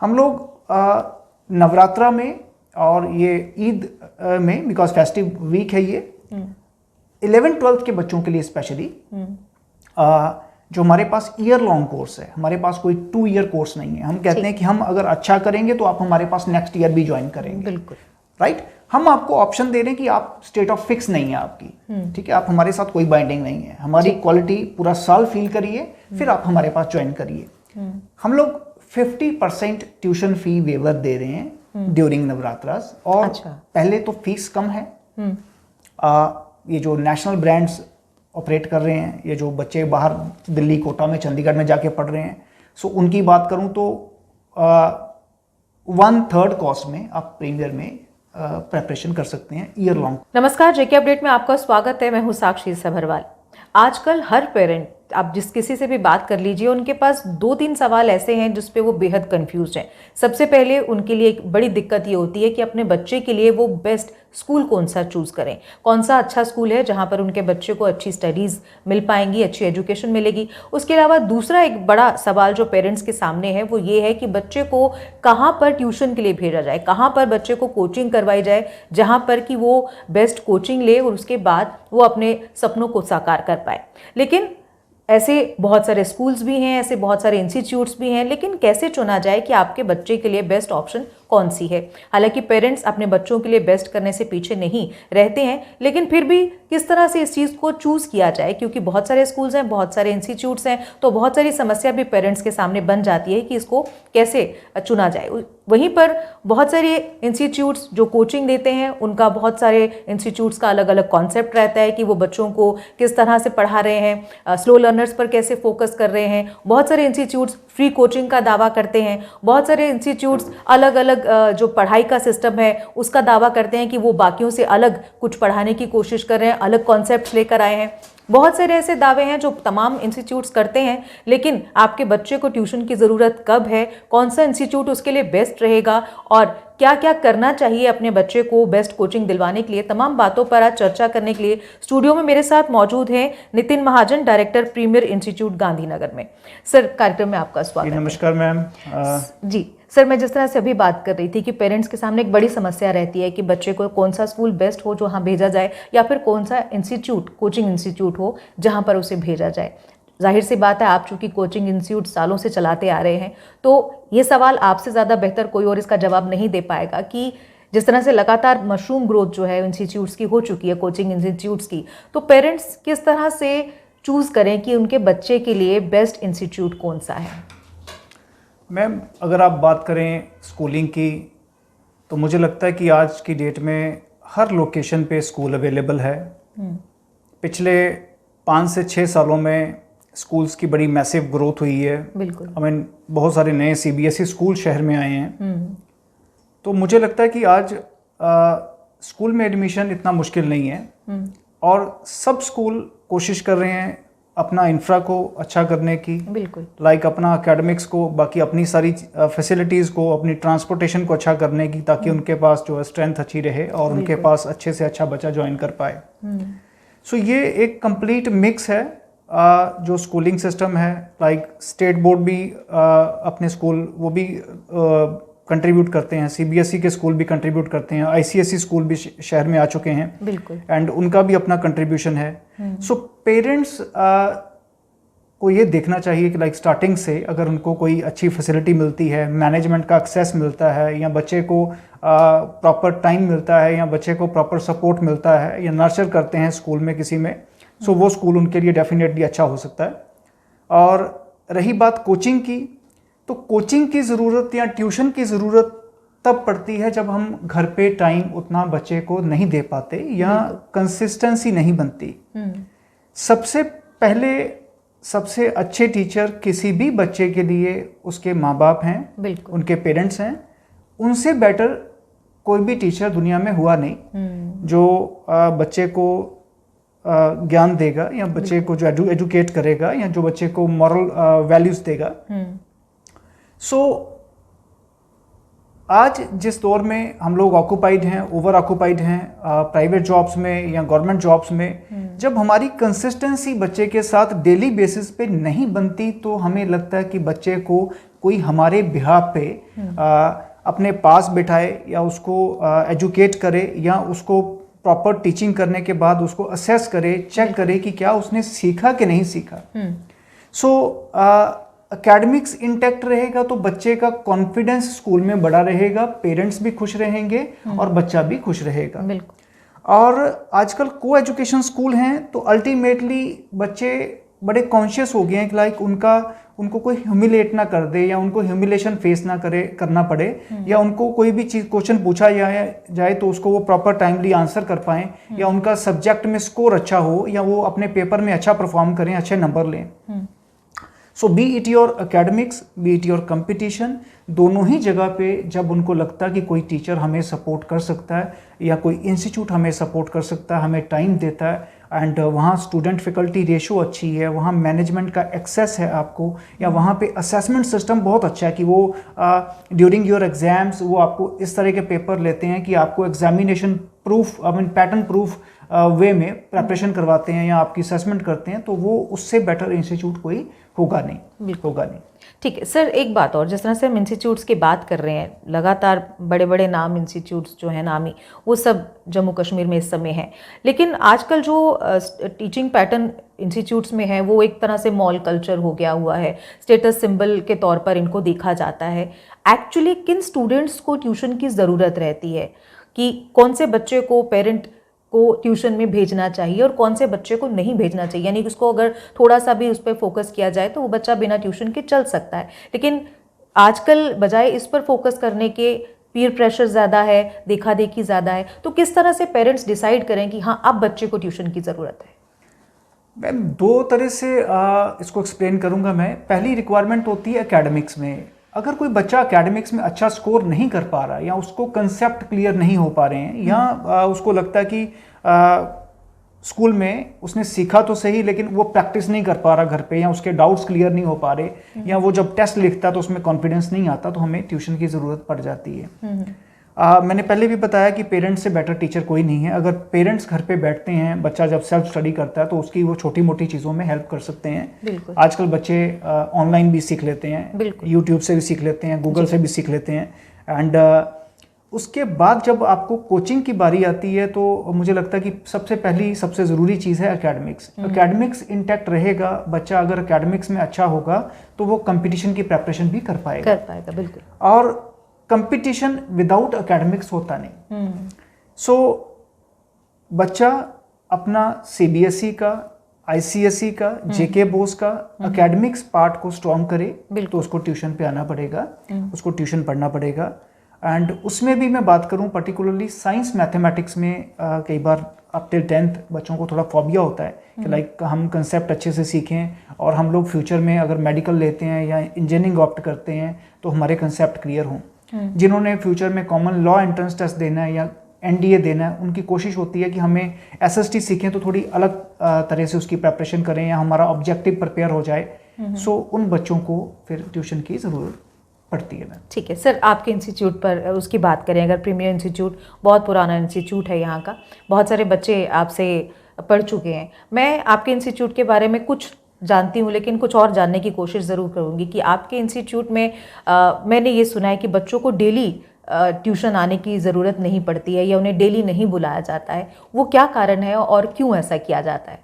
हम लोग नवरात्रा में और ये ईद में, बिकॉज फेस्टिव वीक है ये, 11th-12th के बच्चों के लिए स्पेशली जो हमारे पास ईयर लॉन्ग कोर्स है, हमारे पास कोई 2 ईयर कोर्स नहीं है। हम कहते हैं कि हम अगर अच्छा करेंगे तो आप हमारे पास नेक्स्ट ईयर भी ज्वाइन करेंगे। बिल्कुल राइट। हम आपको ऑप्शन दे रहे हैं कि आप स्टेट ऑफ फिक्स नहीं है आपकी, ठीक है, आप हमारे साथ कोई बाइंडिंग नहीं है, हमारी क्वालिटी पूरा साल फील करिए, फिर आप हमारे पास ज्वाइन करिए। हम लोग 50% ट्यूशन फी वेवर दे रहे हैं ड्यूरिंग नवरात्रास। और पहले तो फीस कम है। ये जो नेशनल ब्रांड्स ऑपरेट कर रहे हैं, ये जो बच्चे बाहर दिल्ली, कोटा में, चंडीगढ़ में जाके पढ़ रहे हैं, सो उनकी बात करूं तो 1/3 कॉस्ट में आप प्रीमियर में प्रेपरेशन कर सकते हैं ईयर लॉन्ग। नमस्कार, जेके अपडेट में आपका स्वागत है। मैं हूं साक्षी सभरवाल। आजकल हर पेरेंट, आप जिस किसी से भी बात कर लीजिए, उनके पास 2-3 सवाल ऐसे हैं जिस पे वो बेहद कंफ्यूज हैं। सबसे पहले उनके लिए एक बड़ी दिक्कत ये होती है कि अपने बच्चे के लिए वो बेस्ट स्कूल कौन सा चूज़ करें, कौन सा अच्छा स्कूल है जहाँ पर उनके बच्चे को अच्छी स्टडीज़ मिल पाएंगी, अच्छी एजुकेशन मिलेगी। उसके अलावा दूसरा एक बड़ा सवाल जो पेरेंट्स के सामने है वो ये है कि बच्चे को कहाँ पर ट्यूशन के लिए भेजा जाए, कहाँ पर बच्चे को कोचिंग करवाई जाए जहाँ पर कि वो बेस्ट कोचिंग ले और उसके बाद वो अपने सपनों को साकार कर पाए। लेकिन ऐसे बहुत सारे स्कूल्स भी हैं, ऐसे बहुत सारे इंस्टीट्यूट्स भी हैं, लेकिन कैसे चुना जाए कि आपके बच्चे के लिए बेस्ट ऑप्शन कौन सी है। हालांकि पेरेंट्स अपने बच्चों के लिए बेस्ट करने से पीछे नहीं रहते हैं, लेकिन फिर भी किस तरह से इस चीज़ को चूज़ किया जाए, क्योंकि बहुत सारे स्कूल्स हैं, बहुत सारे इंस्टीट्यूट्स हैं, तो बहुत सारी समस्या भी पेरेंट्स के सामने बन जाती है कि इसको कैसे चुना जाए। वहीं पर बहुत सारे इंस्टीट्यूट्स जो कोचिंग देते हैं, उनका बहुत सारे इंस्टीट्यूट्स का अलग अलग कॉन्सेप्ट रहता है कि वो बच्चों को किस तरह से पढ़ा रहे हैं, स्लो लर्नर्स पर कैसे फोकस कर रहे हैं। बहुत सारे इंस्टीट्यूट्स फ्री कोचिंग का दावा करते हैं, बहुत सारे इंस्टीट्यूट्स अलग अलग जो पढ़ाई का सिस्टम है उसका दावा करते हैं कि वो बाकियों से अलग कुछ पढ़ाने की कोशिश कर रहे हैं, अलग कॉन्सेप्ट्स लेकर आए हैं। बहुत सारे ऐसे दावे हैं जो तमाम इंस्टीट्यूट्स करते हैं, लेकिन आपके बच्चे को ट्यूशन की ज़रूरत कब है, कौन सा इंस्टीट्यूट उसके लिए बेस्ट रहेगा और क्या क्या करना चाहिए अपने बच्चे को बेस्ट कोचिंग दिलवाने के लिए, तमाम बातों पर आज चर्चा करने के लिए स्टूडियो में मेरे साथ मौजूद हैं नितिन महाजन, डायरेक्टर प्रीमियर इंस्टीट्यूट गांधीनगर में। सर, कार्यक्रम में आपका स्वागत है। नमस्कार मैम। जी सर, मैं जिस तरह से अभी बात कर रही थी कि पेरेंट्स के सामने एक बड़ी समस्या रहती है कि बच्चे को कौन सा स्कूल बेस्ट हो जो वहाँ भेजा जाए, या फिर कौन सा इंस्टीट्यूट, कोचिंग इंस्टीट्यूट हो जहाँ पर उसे भेजा जाए। जाहिर सी बात है, आप चूंकि कोचिंग इंस्टीट्यूट सालों से चलाते आ रहे हैं, तो ये सवाल आपसे ज़्यादा बेहतर कोई और इसका जवाब नहीं दे पाएगा कि जिस तरह से लगातार मशरूम ग्रोथ जो है इंस्टीट्यूट्स की हो चुकी है, कोचिंग इंस्टीट्यूट्स की, तो पेरेंट्स किस तरह से चूज़ करें कि उनके बच्चे के लिए बेस्ट इंस्टीट्यूट कौन सा है। मैम, अगर आप बात करें स्कूलिंग की, तो मुझे लगता है कि आज की डेट में हर लोकेशन पे स्कूल अवेलेबल है। पिछले 5 से 6 सालों में स्कूल्स की बड़ी मैसिव ग्रोथ हुई है। बिल्कुल। बहुत सारे नए CBSE स्कूल शहर में आए हैं। तो मुझे लगता है कि आज स्कूल में एडमिशन इतना मुश्किल नहीं है और सब स्कूल कोशिश कर रहे हैं अपना इंफ्रा को अच्छा करने की। बिल्कुल। लाइक अपना एकेडमिक्स को, बाकी अपनी सारी फैसिलिटीज़ को, अपनी ट्रांसपोर्टेशन को अच्छा करने की, ताकि उनके पास जो है स्ट्रेंथ अच्छी रहे और उनके पास अच्छे से अच्छा बच्चा ज्वाइन कर पाए। सो ये एक कंप्लीट मिक्स है जो स्कूलिंग सिस्टम है। लाइक स्टेट बोर्ड भी अपने स्कूल वो भी कंट्रीब्यूट करते हैं, CBSE के स्कूल भी कंट्रीब्यूट करते हैं, ICSE स्कूल भी शहर में आ चुके हैं। बिल्कुल। एंड उनका भी अपना कंट्रीब्यूशन है। सो पेरेंट्स को ये देखना चाहिए कि लाइक स्टार्टिंग से अगर उनको कोई अच्छी फैसिलिटी मिलती है, मैनेजमेंट का एक्सेस मिलता है, या बच्चे को प्रॉपर टाइम मिलता है, या बच्चे को प्रॉपर सपोर्ट मिलता है, या नर्चर करते हैं स्कूल में किसी में, सो वो स्कूल उनके लिए डेफिनेटली अच्छा हो सकता है। और रही बात कोचिंग की, तो कोचिंग की ज़रूरत या ट्यूशन की ज़रूरत तब पड़ती है जब हम घर पे टाइम उतना बच्चे को नहीं दे पाते या कंसिस्टेंसी नहीं बनती। सबसे पहले सबसे अच्छे टीचर किसी भी बच्चे के लिए उसके माँ बाप हैं, उनके पेरेंट्स हैं। उनसे बेटर कोई भी टीचर दुनिया में हुआ नहीं जो बच्चे को ज्ञान देगा, या बच्चे को जो एजुकेट करेगा, या जो बच्चे को मॉरल वैल्यूज़ देगा। सो आज जिस दौर में हम लोग ऑक्यूपाइड हैं, ओवर ऑक्यूपाइड हैं प्राइवेट जॉब्स में या गवर्नमेंट जॉब्स में, जब हमारी कंसिस्टेंसी बच्चे के साथ डेली बेसिस पे नहीं बनती, तो हमें लगता है कि बच्चे को कोई हमारे बिहाफ पे अपने पास बिठाए या उसको एजुकेट करे या उसको प्रॉपर टीचिंग करने के बाद उसको असेस करे, चेक करे कि क्या उसने सीखा कि नहीं सीखा। सो एकेडमिक्स इंटैक्ट रहेगा तो बच्चे का कॉन्फिडेंस स्कूल में बड़ा रहेगा, पेरेंट्स भी खुश रहेंगे और बच्चा भी खुश रहेगा। और आजकल को एजुकेशन स्कूल हैं तो अल्टीमेटली बच्चे बड़े कॉन्शियस हो गए हैं कि लाइक उनको कोई ह्यूमिलेट ना कर दे या उनको ह्यूमिलेशन फेस ना करना पड़े, या उनको कोई भी चीज क्वेश्चन पूछा जाए तो उसको वो प्रॉपर टाइमली आंसर कर पाएं, या उनका सब्जेक्ट में स्कोर अच्छा हो या वो अपने पेपर में अच्छा परफॉर्म करें, अच्छे नंबर लें। So be it your academics, be it your competition, दोनों ही जगह पे जब उनको लगता है कि कोई टीचर हमें सपोर्ट कर सकता है या कोई इंस्टीट्यूट हमें सपोर्ट कर सकता है, हमें टाइम देता है एंड वहाँ स्टूडेंट फैकल्टी रेशो अच्छी है, वहाँ मैनेजमेंट का एक्सेस है आपको, या वहाँ पे असेसमेंट सिस्टम बहुत अच्छा है कि वो ड्यूरिंग योर एग्जाम्स वो आपको इस तरह के पेपर लेते हैं कि आपको एग्जामिनेशन प्रूफ पैटर्न प्रूफ वे में प्रेपरेशन करवाते हैं या आपकी असेसमेंट करते हैं, तो वो उससे बेटर इंस्टीट्यूट कोई होगा नहीं। ठीक है सर, एक बात और, जिस तरह से हम इंस्टीट्यूट्स की बात कर रहे हैं, लगातार बड़े बड़े नाम इंस्टीट्यूट्स जो हैं नामी, वो सब जम्मू कश्मीर में इस समय हैं, लेकिन आजकल जो टीचिंग पैटर्न इंस्टीट्यूट्स में है वो एक तरह से मॉल कल्चर हो गया हुआ है, स्टेटस सिंबल के तौर पर इनको देखा जाता है। एक्चुअली किन स्टूडेंट्स को ट्यूशन की ज़रूरत रहती है, कि कौन से बच्चे को पेरेंट को ट्यूशन में भेजना चाहिए और कौन से बच्चे को नहीं भेजना चाहिए, यानी उसको अगर थोड़ा सा भी उस पर फोकस किया जाए तो वो बच्चा बिना ट्यूशन के चल सकता है, लेकिन आजकल बजाय इस पर फोकस करने के पीयर प्रेशर ज़्यादा है, देखा देखी ज़्यादा है, तो किस तरह से पेरेंट्स डिसाइड करें कि हाँ अब बच्चे को ट्यूशन की ज़रूरत है? मैं दो तरह से इसको एक्सप्लेन करूंगा। मैं पहली रिक्वायरमेंट होती है एकेडमिक्स में। अगर कोई बच्चा एकेडमिक्स में अच्छा स्कोर नहीं कर पा रहा या उसको कंसेप्ट क्लियर नहीं हो पा रहे हैं या उसको लगता है कि स्कूल में उसने सीखा तो सही लेकिन वो प्रैक्टिस नहीं कर पा रहा घर पे, या उसके डाउट्स क्लियर नहीं हो पा रहे, या वो जब टेस्ट लिखता है तो उसमें कॉन्फिडेंस नहीं आता, तो हमें ट्यूशन की ज़रूरत पड़ जाती है। मैंने पहले भी बताया कि पेरेंट्स से बेटर टीचर कोई नहीं है। अगर पेरेंट्स घर पे बैठते हैं, बच्चा जब सेल्फ स्टडी करता है तो उसकी वो छोटी मोटी चीज़ों में हेल्प कर सकते हैं। आजकल बच्चे ऑनलाइन भी सीख लेते हैं, यूट्यूब से भी सीख लेते हैं, गूगल से भी सीख लेते हैं। एंड उसके बाद जब आपको कोचिंग की बारी आती है तो मुझे लगता है कि सबसे ज़रूरी चीज़ है एकेडमिक्स। एकेडमिक्स इंटैक्ट रहेगा, बच्चा अगर एकेडमिक्स में अच्छा होगा तो वो कंपटीशन की प्रेपरेशन भी कर पाएगा। बिल्कुल। और कंपटीशन विदाउट एकेडमिक्स होता नहीं। सो बच्चा अपना सीबीएसई का, आईसीएसई का, जेके बोस का एकेडमिक्स पार्ट को स्ट्रॉन्ग करे तो उसको ट्यूशन पे आना पड़ेगा, उसको ट्यूशन पढ़ना पड़ेगा। एंड उसमें भी मैं बात करूं पर्टिकुलरली साइंस मैथमेटिक्स में कई बार अप टिल 10th बच्चों को थोड़ा फोबिया होता है कि लाइक हम कंसेप्ट अच्छे से सीखें और हम लोग फ्यूचर में अगर मेडिकल लेते हैं या इंजीनियरिंग ऑप्ट करते हैं तो हमारे कंसेप्ट क्लियर हों। जिन्होंने फ्यूचर में कॉमन लॉ एंट्रेंस टेस्ट देना है या एनडीए देना है, उनकी कोशिश होती है कि हमें एसएसटी सीखें तो थोड़ी अलग तरह से उसकी प्रेपरेशन करें या हमारा ऑब्जेक्टिव प्रिपेयर हो जाए। सो उन बच्चों को फिर ट्यूशन की ज़रूरत पड़ती है। ठीक है सर, आपके इंस्टीट्यूट पर उसकी बात करें, अगर प्रीमियर इंस्टीट्यूट बहुत पुराना इंस्टीट्यूट है, यहाँ का बहुत सारे बच्चे आपसे पढ़ चुके हैं, मैं आपके इंस्टीट्यूट के बारे में कुछ जानती हूँ लेकिन कुछ और जानने की कोशिश ज़रूर करूँगी कि आपके इंस्टीट्यूट में मैंने ये सुना है कि बच्चों को डेली ट्यूशन आने की ज़रूरत नहीं पड़ती है या उन्हें डेली नहीं बुलाया जाता है, वो क्या कारण है और क्यों ऐसा किया जाता है?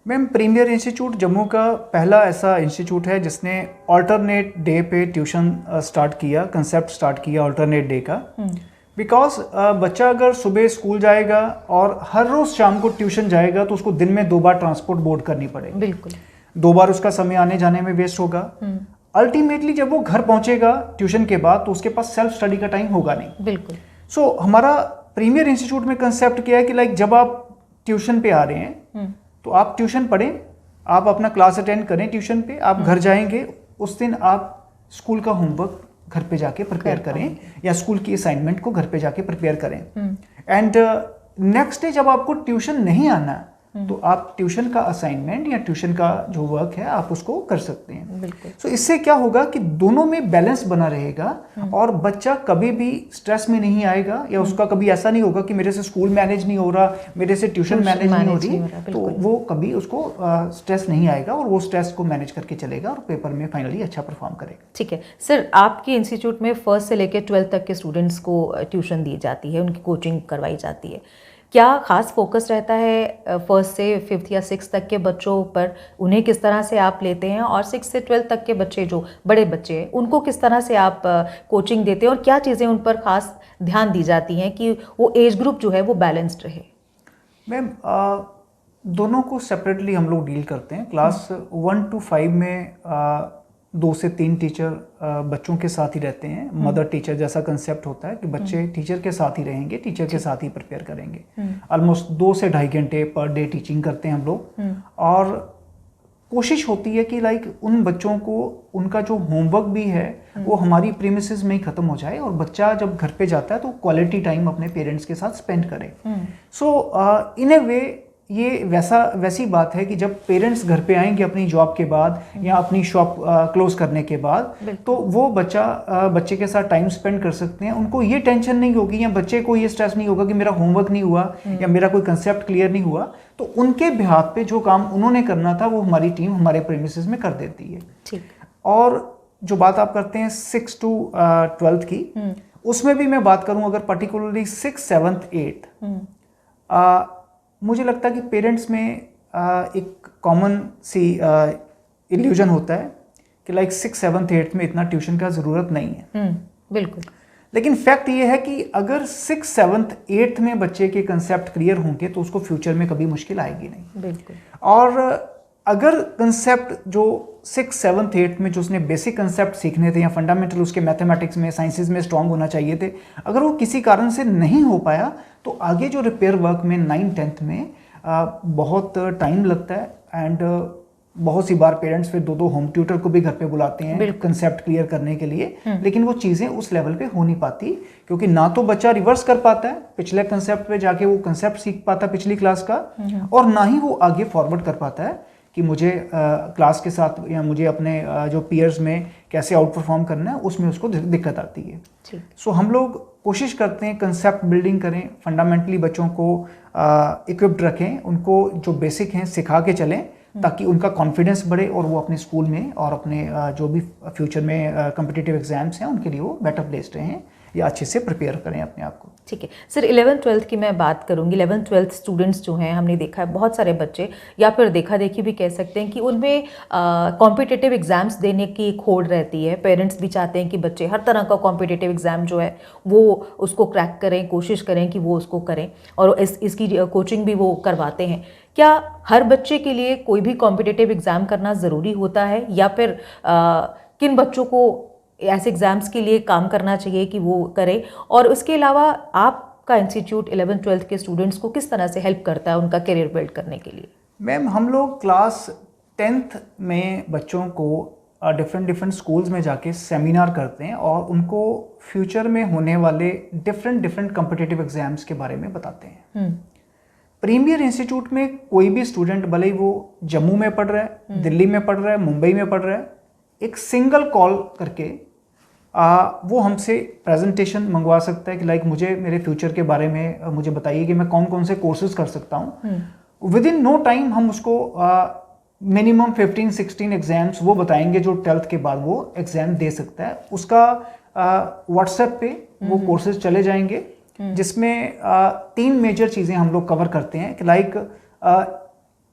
मैम, प्रीमियर इंस्टीट्यूट जम्मू का पहला ऐसा इंस्टीट्यूट है जिसने ऑल्टरनेट डे पे ट्यूशन स्टार्ट किया, कंसेप्ट स्टार्ट किया ऑल्टरनेट डे का। बिकॉज बच्चा अगर सुबह स्कूल जाएगा और हर रोज़ शाम को ट्यूशन जाएगा तो उसको दिन में 2 बार ट्रांसपोर्ट बोर्ड करनी पड़ेगी। बिल्कुल। 2 बार उसका समय आने जाने में वेस्ट होगा। अल्टीमेटली जब वो घर पहुंचेगा ट्यूशन के बाद तो उसके पास सेल्फ स्टडी का टाइम होगा नहीं। बिल्कुल। सो हमारा प्रीमियर इंस्टीट्यूट में कंसेप्ट क्या है कि लाइक जब आप ट्यूशन पे आ रहे हैं तो आप ट्यूशन पढ़ें, आप अपना क्लास अटेंड करें ट्यूशन पे, आप घर जाएंगे उस दिन आप स्कूल का होमवर्क घर पे जाके प्रिपेयर करें या स्कूल की असाइनमेंट को घर पे जाके प्रिपेयर करें। एंड नेक्स्ट डे जब आपको ट्यूशन नहीं आना तो आप ट्यूशन का असाइनमेंट या ट्यूशन का जो वर्क है आप उसको कर सकते हैं। बिल्कुल। सो इससे क्या होगा कि दोनों में बैलेंस बना रहेगा और बच्चा कभी भी स्ट्रेस में नहीं आएगा या उसका कभी ऐसा नहीं होगा कि मेरे से स्कूल मैनेज नहीं हो रहा, मेरे से ट्यूशन मैनेज नहीं हो रही, तो वो कभी उसको स्ट्रेस नहीं आएगा और वो स्ट्रेस को मैनेज करके चलेगा और पेपर में फाइनली अच्छा परफॉर्म करेगा। ठीक है सर, आपके इंस्टीट्यूट में 1st से लेकर 12th तक के स्टूडेंट्स को ट्यूशन दी जाती है, उनकी कोचिंग करवाई जाती है। क्या खास फोकस रहता है 1st से 5th या 6th तक के बच्चों पर, उन्हें किस तरह से आप लेते हैं, और 6th से 12th तक के बच्चे जो बड़े बच्चे हैं उनको किस तरह से आप कोचिंग देते हैं, और क्या चीज़ें उन पर खास ध्यान दी जाती हैं कि वो एज ग्रुप जो है वो बैलेंस्ड रहे? मैम दोनों को सेपरेटली हम लोग डील करते हैं। क्लास 1 to 5 में 2 से 3 टीचर बच्चों के साथ ही रहते हैं। मदर टीचर जैसा कंसेप्ट होता है कि बच्चे टीचर के साथ ही रहेंगे, टीचर के साथ ही प्रिपेयर करेंगे। ऑलमोस्ट 2 से 2.5 घंटे पर डे टीचिंग करते हैं हम लोग, और कोशिश होती है कि लाइक उन बच्चों को उनका जो होमवर्क भी है वो हमारी प्रीमिसेस में ही ख़त्म हो जाए और बच्चा जब घर पे जाता है तो क्वालिटी टाइम अपने पेरेंट्स के साथ स्पेंड करे। सो इन ए वे ये वैसी बात है कि जब पेरेंट्स घर पे आएंगे अपनी जॉब के बाद या अपनी शॉप क्लोज करने के बाद, तो वो बच्चे के साथ टाइम स्पेंड कर सकते हैं। उनको ये टेंशन नहीं होगी या बच्चे को ये स्ट्रेस नहीं होगा कि मेरा होमवर्क नहीं हुआ या मेरा कोई कंसेप्ट क्लियर नहीं हुआ, तो उनके बिहाफ पे जो काम उन्होंने करना था वो हमारी टीम हमारे प्रीमिसेस में कर देती है। ठीक। और जो बात आप करते हैं 6 to 12 की, उसमें भी मैं बात करूं अगर पर्टिकुलरली 6th, 7th, 8th, मुझे लगता है कि पेरेंट्स में एक कॉमन सी इल्यूजन होता है कि लाइक 6th, 7th, 8th में इतना ट्यूशन का ज़रूरत नहीं है। बिल्कुल। लेकिन फैक्ट ये है कि अगर 6th, 7th, 8th में बच्चे के कंसेप्ट क्लियर होंगे तो उसको फ्यूचर में कभी मुश्किल आएगी नहीं। बिल्कुल। और अगर कंसेप्ट जो 6th, 7th, 8th में जो उसने बेसिक कंसेप्ट सीखने थे या फंडामेंटल उसके मैथमेटिक्स में, साइंसेज में स्ट्रांग होना चाहिए थे, अगर वो किसी कारण से नहीं हो पाया तो आगे जो रिपेयर वर्क में 9th, 10th में बहुत टाइम लगता है। एंड बहुत सी बार पेरेंट्स फिर 2 होम ट्यूटर को भी घर पे बुलाते हैं कंसेप्ट क्लियर करने के लिए, लेकिन वो चीज़ें उस लेवल पे हो नहीं पाती क्योंकि ना तो बच्चा रिवर्स कर पाता है पिछले कंसेप्ट पे जाके वो कंसेप्ट सीख पाता पिछली क्लास का, और ना ही वो आगे फॉरवर्ड कर पाता है कि मुझे क्लास के साथ या मुझे अपने जो पीयर्स में कैसे आउट परफॉर्म करना है, उसमें उसको दिक्कत आती है। सो हम लोग कोशिश करते हैं कंसेप्ट बिल्डिंग करें, फंडामेंटली बच्चों को इक्विप्ड रखें, उनको जो बेसिक हैं सिखा के चलें ताकि उनका कॉन्फिडेंस बढ़े और वो अपने स्कूल में और अपने जो भी फ्यूचर में कॉम्पिटिटिव एग्जाम्स हैं उनके लिए वो बेटर प्लेस्ड रहें या अच्छे से प्रिपेयर करें अपने आप को। ठीक है सर, 11th 12th की मैं बात करूंगी। 11th 12th स्टूडेंट्स जो हैं, हमने देखा है बहुत सारे बच्चे, या फिर देखा देखी भी कह सकते हैं कि उनमें कॉम्पिटिटिव एग्जाम्स देने की एक होड़ रहती है। पेरेंट्स भी चाहते हैं कि बच्चे हर तरह का कॉम्पिटिटिव एग्जाम जो है वो उसको क्रैक करें, कोशिश करें कि वो उसको करें, और इसकी कोचिंग भी वो करवाते हैं। क्या हर बच्चे के लिए कोई भी कॉम्पिटिटिव एग्ज़ाम करना ज़रूरी होता है, या फिर किन बच्चों को ऐसे एग्ज़ाम्स के लिए काम करना चाहिए कि वो करें? और उसके अलावा आपका इंस्टीट्यूट 11th 12th के स्टूडेंट्स को किस तरह से हेल्प करता है उनका करियर बिल्ड करने के लिए? मैम हम लोग क्लास 10th में बच्चों को डिफरेंट स्कूल्स में जाके सेमिनार करते हैं और उनको फ्यूचर में होने वाले डिफरेंट कॉम्पिटिटिव एग्जाम्स के बारे में बताते हैं। प्रीमियर इंस्टीट्यूट में कोई भी स्टूडेंट, भले ही वो जम्मू में पढ़ रहा है, दिल्ली में पढ़ रहा है, मुंबई में पढ़ रहा है, एक सिंगल कॉल करके वो हमसे प्रेजेंटेशन मंगवा सकता है कि लाइक मुझे मेरे फ्यूचर के बारे में मुझे बताइए कि मैं कौन कौन से कोर्सेज कर सकता हूँ। विद इन नो टाइम हम उसको मिनिमम 15-16 एग्जाम्स वो बताएंगे जो 12th के बाद वो एग्जाम दे सकता है। उसका व्हाट्सएप पे वो कोर्सेज चले जाएंगे जिसमें 3 मेजर चीज़ें हम लोग कवर करते हैं कि लाइक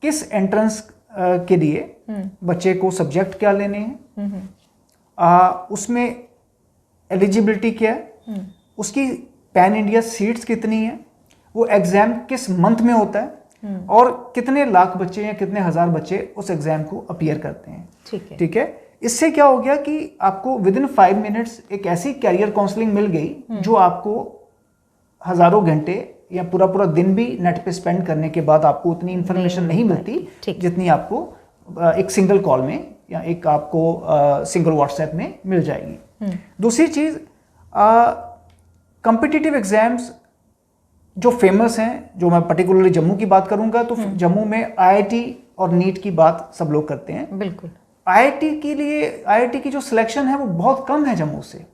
किस एंट्रेंस के लिए बच्चे को सब्जेक्ट क्या लेने हैं, उसमें एलिजिबिलिटी क्या है, उसकी पैन इंडिया सीट्स कितनी है, वो एग्ज़ाम किस मंथ में होता है, और कितने लाख बच्चे या कितने हज़ार बच्चे उस एग्ज़ाम को अपीयर करते हैं। ठीक है। इससे क्या हो गया कि आपको विद इन 5 मिनट्स एक ऐसी कैरियर काउंसलिंग मिल गई जो आपको हज़ारों घंटे या पूरा दिन भी नेट पे स्पेंड करने के बाद आपको उतनी इन्फॉर्मेशन नहीं मिलती जितनी आपको एक सिंगल कॉल में या एक आपको सिंगल व्हाट्सएप में मिल जाएगी। दूसरी चीज़, कॉम्पिटिटिव एग्जाम्स जो फेमस हैं, जो मैं पर्टिकुलरली जम्मू की बात करूंगा तो जम्मू में आईआईटी और नीट की बात सब लोग करते हैं। बिल्कुल। आईआईटी के लिए, आईआईटी की जो सिलेक्शन है वो बहुत कम है जम्मू से।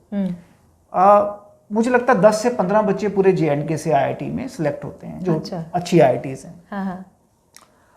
मुझे लगता है 10 से 15 बच्चे पूरे जे&के से आईआईटी में सिलेक्ट होते हैं, जो अच्छी आईआईटीज हैं। हाँ।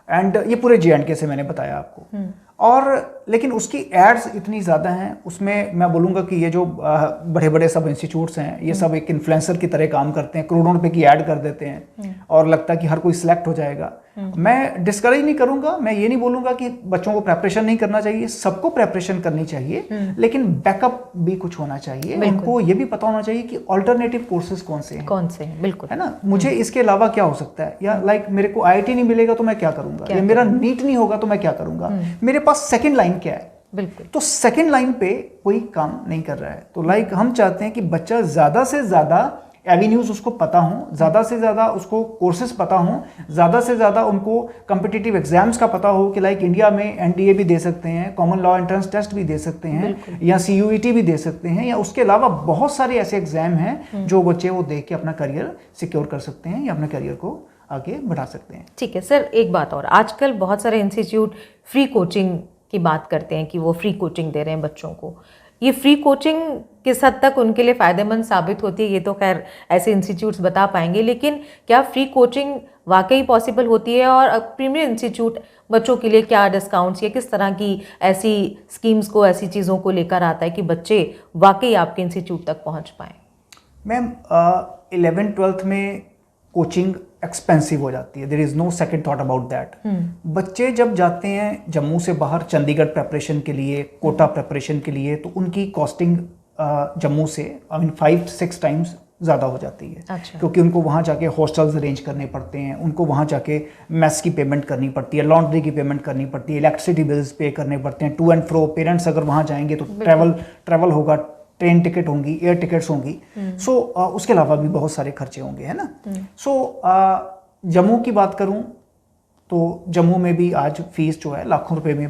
एंड ये पूरे जे&के से मैंने बताया आपको। और लेकिन उसकी एड्स इतनी ज़्यादा हैं, उसमें मैं बोलूँगा कि ये जो बड़े बड़े सब इंस्टीट्यूट्स हैं ये सब एक इन्फ्लुएंसर की तरह काम करते हैं, करोड़ों रुपए की ऐड कर देते हैं और लगता है कि हर कोई सिलेक्ट हो जाएगा। मैं डिस्करेज नहीं करूँगा, मैं ये नहीं बोलूँगा कि बच्चों को प्रेपरेशन नहीं करना चाहिए, सबको प्रेपरेशन करनी चाहिए, लेकिन बैकअप भी कुछ होना चाहिए। उनको ये भी पता होना चाहिए कि ऑल्टरनेटिव कोर्सेज कौन से हैं, बिल्कुल, है ना। मुझे इसके अलावा क्या हो सकता है, या लाइक मेरे को आईआईटी नहीं मिलेगा तो मैं क्या करूँगा, या मेरा नीट नहीं होगा तो मैं क्या करूँगा, मेरे पास सेकेंड लाइन क्या है। बिल्कुल। तो सेकंड लाइन पे कोई काम नहीं कर रहा है। तो लाइक हम चाहते हैं कि बच्चा ज़्यादा से ज़्यादा एवेन्यूज़ उसको पता हो, ज़्यादा से ज़्यादा उसको कोर्सेज पता हो, ज़्यादा से ज़्यादा उनको कम्पिटिटिव एग्जाम्स का पता हो कि लाइक इंडिया में एनडीए भी दे सकते हैं, कॉमन लॉ एंट्रेंस टेस्ट भी दे सकते हैं, या सीयूईटी भी दे सकते हैं, या उसके अलावा बहुत सारे ऐसे एग्जाम हैं जो बच्चे वो देख के अपना करियर सिक्योर कर सकते हैं या अपने करियर को आगे बढ़ा सकते हैं। ठीक है सर, एक बात और, आजकल बहुत सारे इंस्टीट्यूट फ्री कोचिंग की बात करते हैं कि वो फ्री कोचिंग दे रहे हैं बच्चों को। ये फ्री कोचिंग किस हद तक उनके लिए फ़ायदेमंद साबित होती है ये तो खैर ऐसे इंस्टीट्यूट्स बता पाएंगे, लेकिन क्या फ्री कोचिंग वाकई पॉसिबल होती है, और प्रीमियर इंस्टीट्यूट बच्चों के लिए क्या डिस्काउंट्स या किस तरह की ऐसी स्कीम्स को, ऐसी चीज़ों को लेकर आता है कि बच्चे वाकई आपके इंस्टीट्यूट तक पहुँच पाएँ? मैम 11th-12th में कोचिंग एक्सपेंसिव हो जाती है, there is no second thought about that. बच्चे जब जाते हैं जम्मू से बाहर चंडीगढ़ प्रेपरेशन के लिए, कोटा प्रेपरेशन के लिए, तो उनकी कॉस्टिंग जम्मू से 5-6 टाइम्स ज़्यादा हो जाती है। अच्छा। क्योंकि उनको वहाँ जाके हॉस्टल्स अरेंज करने पड़ते हैं, उनको वहाँ जाके मेस की पेमेंट करनी पड़ती है, लॉन्ड्री की पेमेंट करनी पड़ती है, इलेक्ट्रिसिटी बिल्स पे करने पड़ते हैं, टू एंड फ्रो। पेरेंट्स अगर वहाँ जाएंगे तो ट्रैवल होगा, ट्रेन टिकट होंगी, एयर टिकट्स होंगी, सो उसके अलावा भी बहुत सारे खर्चे होंगे, है ना। सो जम्मू की बात करूं तो जम्मू में भी आज फीस जो है लाखों रुपए में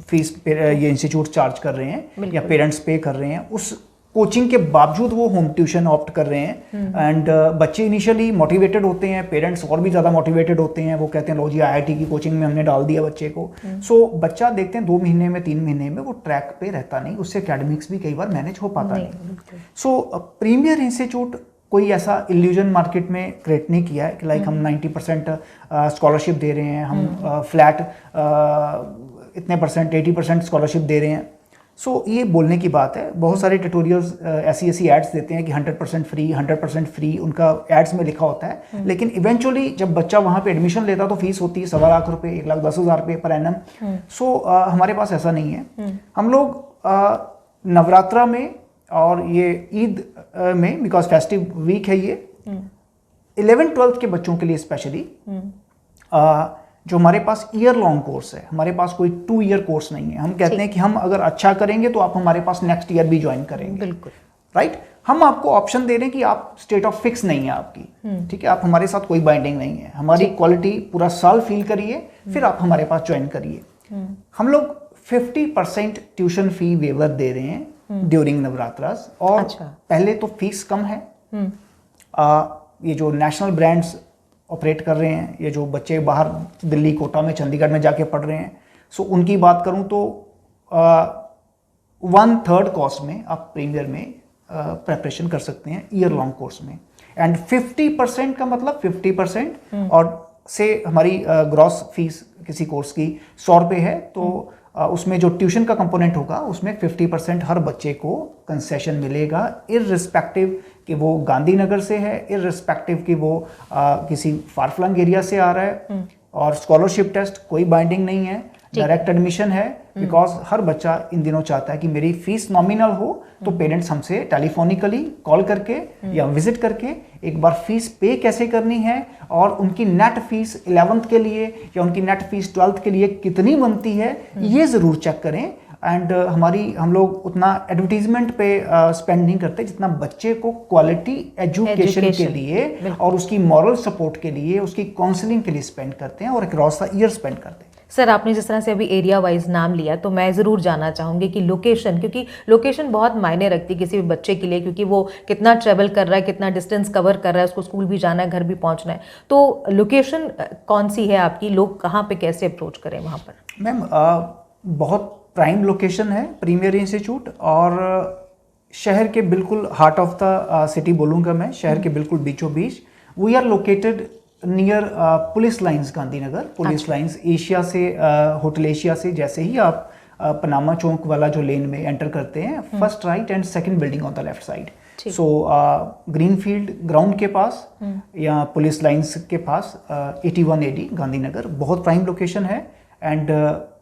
फीस ये इंस्टीट्यूट चार्ज कर रहे हैं या पेरेंट्स पे कर रहे हैं। उस कोचिंग के बावजूद वो होम ट्यूशन ऑप्ट कर रहे हैं। एंड बच्चे इनिशियली मोटिवेटेड होते हैं, पेरेंट्स और भी ज़्यादा मोटिवेटेड होते हैं, वो कहते हैं लो जी आईआईटी की कोचिंग में हमने डाल दिया बच्चे को। सो बच्चा देखते हैं 2 महीने में 3 महीने में वो ट्रैक पे रहता नहीं, उससे एकेडमिक्स भी कई बार मैनेज हो पाता नहीं। सो प्रीमियर इंस्टीट्यूट कोई ऐसा इल्यूजन मार्केट में क्रिएट नहीं किया है कि लाइक हम 90% स्कॉलरशिप दे रहे हैं, हम फ्लैट इतने परसेंट 80% स्कॉलरशिप दे रहे हैं। सो ये बोलने की बात है। बहुत सारे ट्यूटोरियल्स ऐसी एड्स देते हैं कि 100% फ्री, 100% फ्री, उनका एड्स में लिखा होता है, लेकिन इवेंचुअली जब बच्चा वहाँ पे एडमिशन लेता तो फीस होती है 1.25 लाख रुपए, 1,10,000 रुपये पर एनम। सो हमारे पास ऐसा नहीं है। हम लोग नवरात्रा में और ये ईद में, बिकॉज फेस्टिव वीक है ये, 11th-12th के बच्चों के लिए स्पेशली जो हमारे पास ईयर लॉन्ग कोर्स है, हमारे पास कोई 2 ईयर कोर्स नहीं है। हम कहते हैं कि हम अगर अच्छा करेंगे तो आप हमारे पास नेक्स्ट ईयर भी ज्वाइन करेंगे। बिल्कुल राइट। हम आपको ऑप्शन दे रहे हैं कि आप स्टेट ऑफ फिक्स नहीं है आपकी, ठीक है, आप हमारे साथ कोई बाइंडिंग नहीं है, हमारी क्वालिटी पूरा साल फील करिए, फिर आप हमारे पास ज्वाइन करिए। हम लोग 50% ट्यूशन फी वेवर दे रहे हैं ड्यूरिंग नवरात्रास। और पहले तो फीस कम है। ये जो नेशनल ब्रांड्स ऑपरेट कर रहे हैं, ये जो बच्चे बाहर दिल्ली, कोटा में, चंडीगढ़ में जाके पढ़ रहे हैं, सो उनकी बात करूं तो 1/3 कॉस्ट में आप प्रीमियर में प्रेपरेशन कर सकते हैं ईयर लॉन्ग कोर्स में। एंड 50% का मतलब 50% और से हमारी ग्रॉस फीस किसी कोर्स की 100 रुपये है, तो उसमें जो ट्यूशन का कंपोनेंट होगा उसमें 50% हर बच्चे को कंसेशन मिलेगा, इररिस्पेक्टिव कि वो गांधीनगर से है, इररिस्पेक्टिव कि वो किसी फार फ्लंग एरिया से आ रहा है। और स्कॉलरशिप टेस्ट कोई बाइंडिंग नहीं है, डायरेक्ट एडमिशन है, बिकॉज हर बच्चा इन दिनों चाहता है कि मेरी फीस नॉमिनल हो, तो पेरेंट्स हमसे टेलीफोनिकली कॉल करके या विजिट करके एक बार फीस पे कैसे करनी है और उनकी नेट फीस 11th के लिए या उनकी नेट फीस 12th के लिए कितनी बनती है, ये ज़रूर चेक करें। एंड हम लोग उतना एडवर्टीजमेंट पे स्पेंड नहीं करते जितना बच्चे को क्वालिटी एजुकेशन के लिए और उसकी मॉरल सपोर्ट के लिए, उसकी काउंसलिंग के लिए स्पेंड करते हैं और अक्रॉस द ईयर स्पेंड करते हैं। सर आपने जिस तरह से अभी एरिया वाइज नाम लिया तो मैं ज़रूर जानना चाहूँगी कि लोकेशन, क्योंकि लोकेशन बहुत मायने रखती है किसी भी बच्चे के लिए, क्योंकि वो कितना ट्रेवल कर रहा है, कितना डिस्टेंस कवर कर रहा है, उसको स्कूल भी जाना है, घर भी पहुँचना है। तो लोकेशन कौन सी है आपकी, लोग कहाँ पे कैसे अप्रोच करें वहाँ पर? मैम बहुत प्राइम लोकेशन है प्रीमियर इंस्टीट्यूट, और शहर के बिल्कुल हार्ट ऑफ द सिटी बोलूँगा मैं, शहर के बिल्कुल बीचों बीच। We are located near police lines Gandhinagar, police lines Asia से, होटल एशिया से जैसे ही आप पनामा चौक वाला जो लेन में एंटर करते हैं, first right and second building on the left side. So greenfield ground के पास या पुलिस लाइंस के पास 81 AD गांधीनगर बहुत प्राइम लोकेशन है। एंड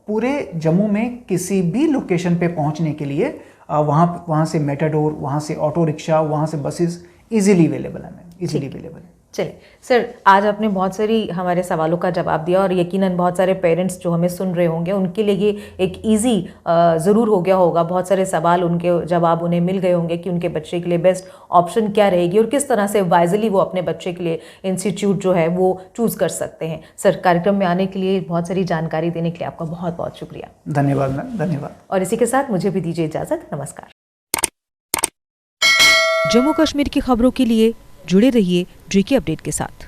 पूरे जम्मू में किसी भी लोकेशन पे पहुंचने के लिए वहाँ से मेटाडोर, वहाँ से ऑटो रिक्शा, वहाँ से बसेस इजीली अवेलेबल है मैम, इजीली अवेलेबल है। चलिए सर, आज आपने बहुत सारी हमारे सवालों का जवाब दिया और यकीनन बहुत सारे पेरेंट्स जो हमें सुन रहे होंगे उनके लिए ये एक इजी ज़रूर हो गया होगा। बहुत सारे सवाल, उनके जवाब उन्हें मिल गए होंगे कि उनके बच्चे के लिए बेस्ट ऑप्शन क्या रहेगी और किस तरह से वाइजली वो अपने बच्चे के लिए इंस्टीट्यूट जो है वो चूज़ कर सकते हैं। सर, कार्यक्रम में आने के लिए, बहुत सारी जानकारी देने के लिए आपका बहुत बहुत शुक्रिया। धन्यवाद मैम, धन्यवाद। और इसी के साथ मुझे भी दीजिए इजाज़त। नमस्कार। जम्मू कश्मीर की खबरों के लिए जुड़े रहिए JK अपडेट के साथ।